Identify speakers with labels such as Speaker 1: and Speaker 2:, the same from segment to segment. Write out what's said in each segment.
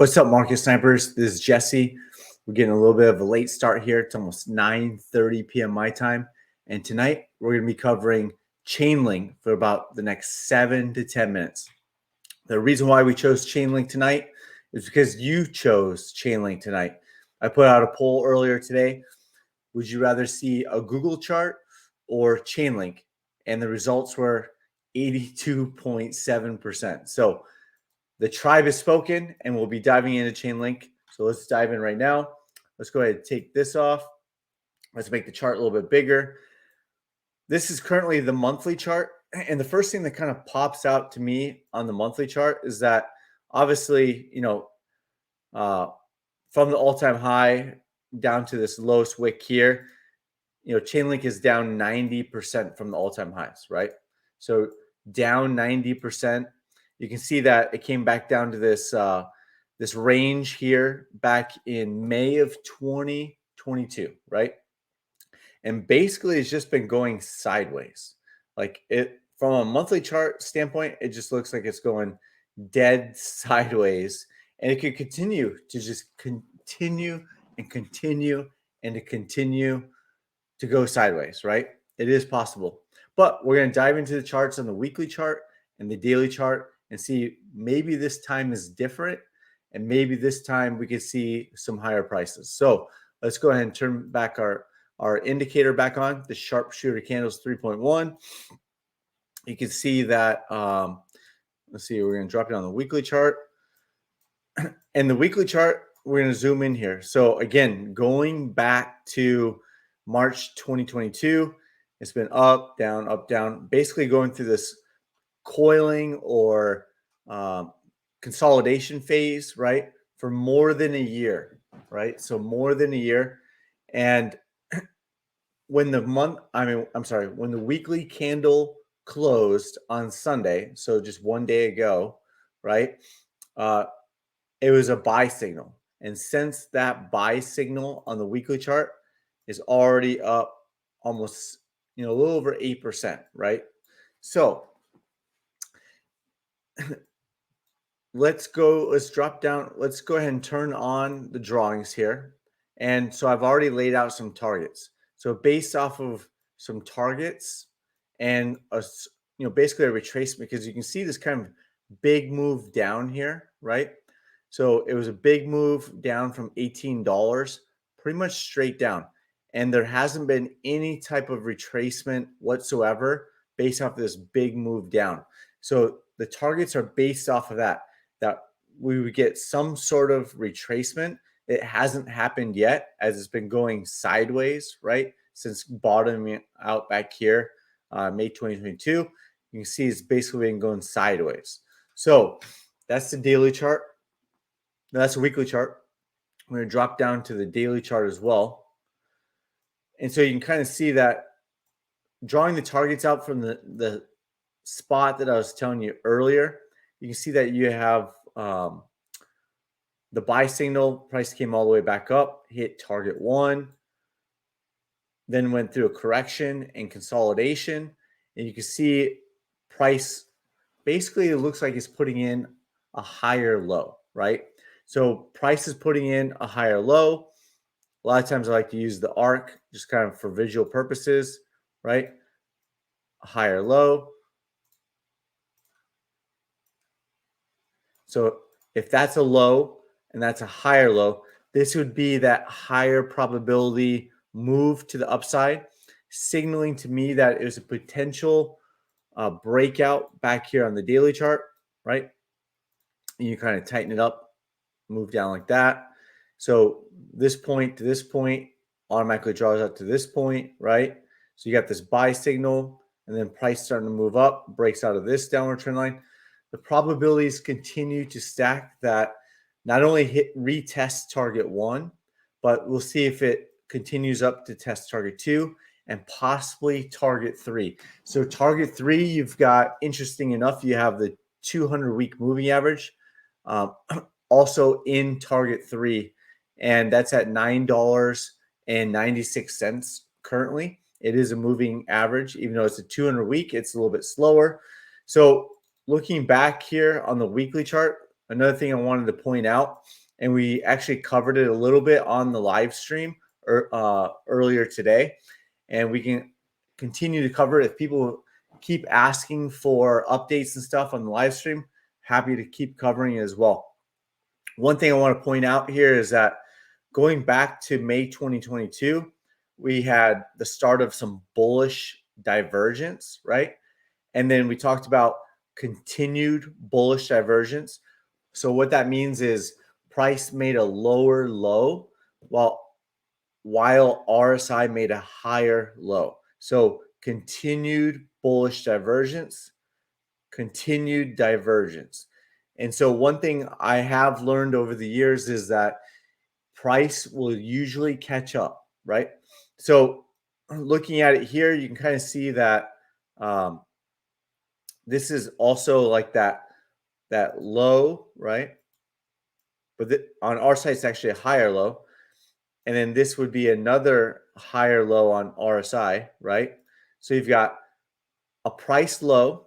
Speaker 1: What's up, market snipers? This is Jesse. We're getting a little bit of a late start here. It's almost 9:30 p.m. my time. And tonight we're going to be covering Chainlink for about the next 7 to 10 minutes. The reason why we chose Chainlink tonight is because you chose Chainlink tonight. I put out a poll earlier today. Would you rather see a Google chart or Chainlink? And the results were 82.7%. So the tribe has spoken, and we'll be diving into Chainlink. So let's dive in right now. Let's go ahead and take this off. Let's make the chart a little bit bigger. This is currently the monthly chart. And the first thing that kind of pops out to me on the monthly chart is that obviously, from the all-time high down to this lowest wick here, Chainlink is down 90% from the all-time highs, right? So down 90%. You can see that it came back down to this this range here back in May of 2022, right? And basically, it's just been going sideways. Like it from a monthly chart standpoint, it just looks like it's going dead sideways, and it could continue to just continue and continue and to continue to go sideways, right? It is possible. But we're going to dive into the charts on the weekly chart and the daily chart and see maybe this time is different, and maybe this time we could see some higher prices. So let's go ahead and turn back our indicator back on. The sharpshooter candles 3.1. You can see that, let's see, we're going to drop it on the weekly chart. And the weekly chart, we're going to zoom in here. So again, going back to March 2022, it's been up, down, basically going through this coiling or consolidation phase, right? For more than a year, right? So more than a year. And when the when the weekly candle closed on Sunday, so just one day ago, right? It was a buy signal. And since that buy signal on the weekly chart is already up almost, a little over 8%, right? So let's drop down. Let's go ahead and turn on the drawings here. And so I've already laid out some targets. So based off of some targets and basically a retracement, because you can see this kind of big move down here, right? So it was a big move down from $18, pretty much straight down. And there hasn't been any type of retracement whatsoever based off of this big move down. So the targets are based off of that we would get some sort of retracement. It hasn't happened yet, as it's been going sideways, right? Since bottoming out back here, May 2022. You can see it's basically been going sideways. So that's the daily chart. That's a weekly chart. I'm going to drop down to the daily chart as well. And so you can kind of see that drawing the targets out from the spot that I was telling you earlier, you can see that you have the buy signal, price came all the way back up, hit target 1, then went through a correction and consolidation. And you can see price, basically it looks like it's putting in a higher low, right? So price is putting in a higher low. A lot of times I like to use the arc just kind of for visual purposes, right? A higher low. So if that's a low and that's a higher low, this would be that higher probability move to the upside, signaling to me that there's a potential breakout back here on the daily chart, right? And you kind of tighten it up, move down like that. So this point to this point automatically draws out to this point, right? So you got this buy signal, and then price starting to move up, breaks out of this downward trend line. The probabilities continue to stack that not only retest target 1, but we'll see if it continues up to test target 2 and possibly target 3. So target 3, you've got, interesting enough, you have the 200-week moving average also in target 3, and that's at $9.96 currently. It is a moving average, even though it's a 200-week, it's a little bit slower. So looking back here on the weekly chart, another thing I wanted to point out, and we actually covered it a little bit on the live stream earlier today, and we can continue to cover it. If people keep asking for updates and stuff on the live stream, happy to keep covering it as well. One thing I want to point out here is that going back to May 2022, we had the start of some bullish divergence, right? And then we talked about continued bullish divergence. So what that means is price made a lower low while RSI made a higher low. So continued bullish divergence, continued divergence. And so one thing I have learned over the years is that price will usually catch up, right? So looking at it here, you can kind of see that this is also like that low, right? But on our side, it's actually a higher low. And then this would be another higher low on RSI, right? So you've got a price low,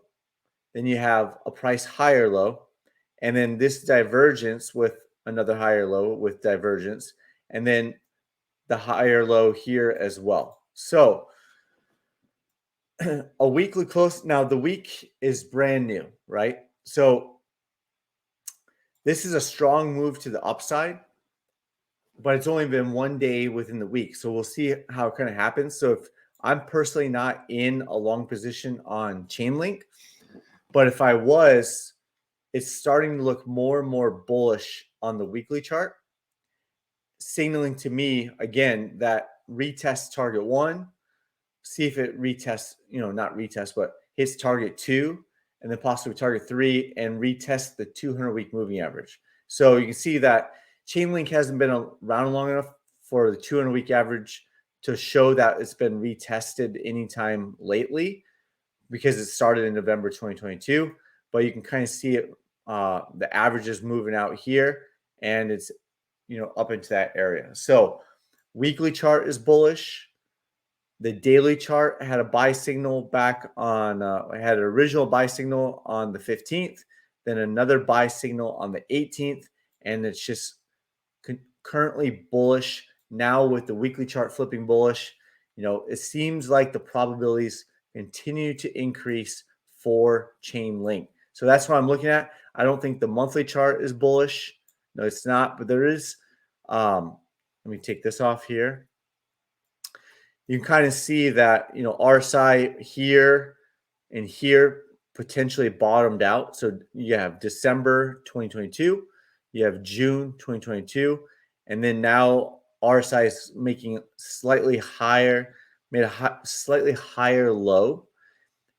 Speaker 1: then you have a price higher low, and then this divergence with another higher low with divergence, and then the higher low here as well. So a weekly close. Now the week is brand new, right? So this is a strong move to the upside, but it's only been 1 day within the week. So we'll see how it kind of happens. So if I'm personally not in a long position on Chainlink, but if I was, it's starting to look more and more bullish on the weekly chart, signaling to me again that retest target 1, see if it retests, not retest, but hits target 2, and then possibly target 3, and retest the 200-week moving average. So you can see that Chainlink hasn't been around long enough for the 200-week average to show that it's been retested anytime lately because it started in November 2022. But you can kind of see it, the average is moving out here, and it's up into that area. So weekly chart is bullish. The daily chart had a buy signal back on, had an original buy signal on the 15th, then another buy signal on the 18th, and it's just currently bullish now with the weekly chart flipping bullish. It seems like the probabilities continue to increase for Chainlink. So that's what I'm looking at. I don't think the monthly chart is bullish. No, it's not, but there is, let me take this off here. You can kind of see that, RSI here and here potentially bottomed out. So you have December 2022, you have June 2022, and then now RSI is making slightly higher, made a slightly higher low.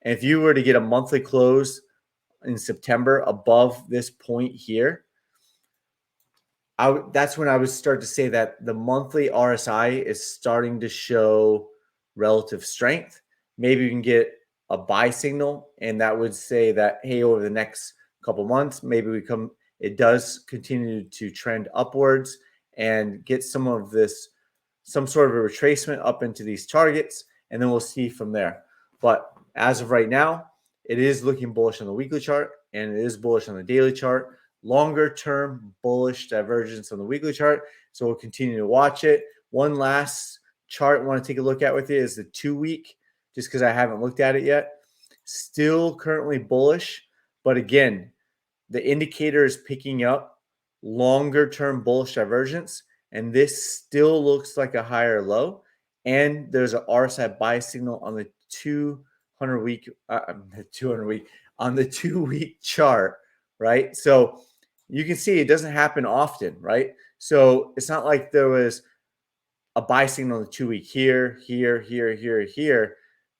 Speaker 1: And if you were to get a monthly close in September above this point here, that's when I would start to say that the monthly RSI is starting to show relative strength. Maybe you can get a buy signal, and that would say that, hey, over the next couple months, maybe it does continue to trend upwards and get some sort of a retracement up into these targets, and then we'll see from there. But as of right now, it is looking bullish on the weekly chart, and it is bullish on the daily chart. Longer term bullish divergence on the weekly chart. So we'll continue to watch it. One last chart I want to take a look at with you is the 2-week, just because I haven't looked at it yet. Still currently bullish, but again, the indicator is picking up longer term bullish divergence, and this still looks like a higher low. And there's an RSI buy signal on the 200-week, on the 2-week chart, right? So you can see it doesn't happen often, right? So it's not like there was a buy signal on the 2-week here.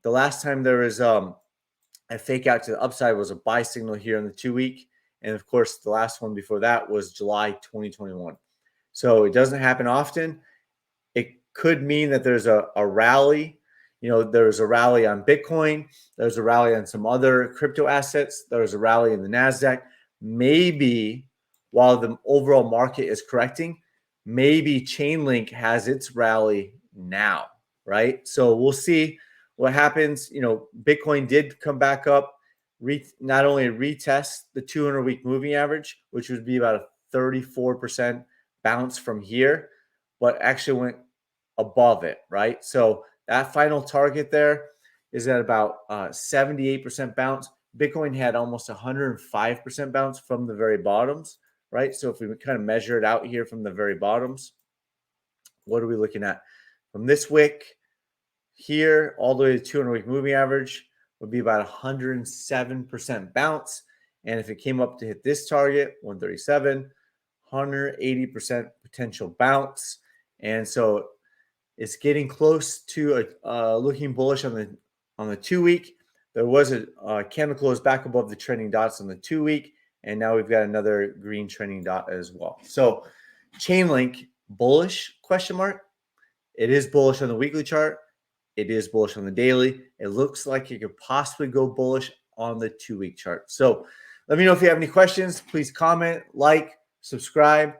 Speaker 1: The last time there was a fake out to the upside was a buy signal here on the 2-week. And of course, the last one before that was July 2021. So it doesn't happen often. It could mean that there's a rally. There's a rally on Bitcoin. There's a rally on some other crypto assets. There's a rally in the NASDAQ. Maybe while the overall market is correcting, maybe Chainlink has its rally now, right? So we'll see what happens. Bitcoin did come back up not only retest the 200-week moving average, which would be about a 34% bounce from here, but actually went above it, right? So that final target there is at about 78% bounce. Bitcoin had almost 105% bounce from the very bottoms, right? So if we kind of measure it out here from the very bottoms, what are we looking at? From this wick here all the way to 200-week moving average would be about 107% bounce. And if it came up to hit this target, 137, 180% potential bounce. And so it's getting close to looking bullish on the 2-week. There was a candle close back above the trending dots on the 2-week, and now we've got another green trending dot as well. So Chainlink bullish question mark. It is bullish on the weekly chart. It is bullish on the daily. It looks like it could possibly go bullish on the 2-week chart. So let me know if you have any questions. Please comment, like, subscribe.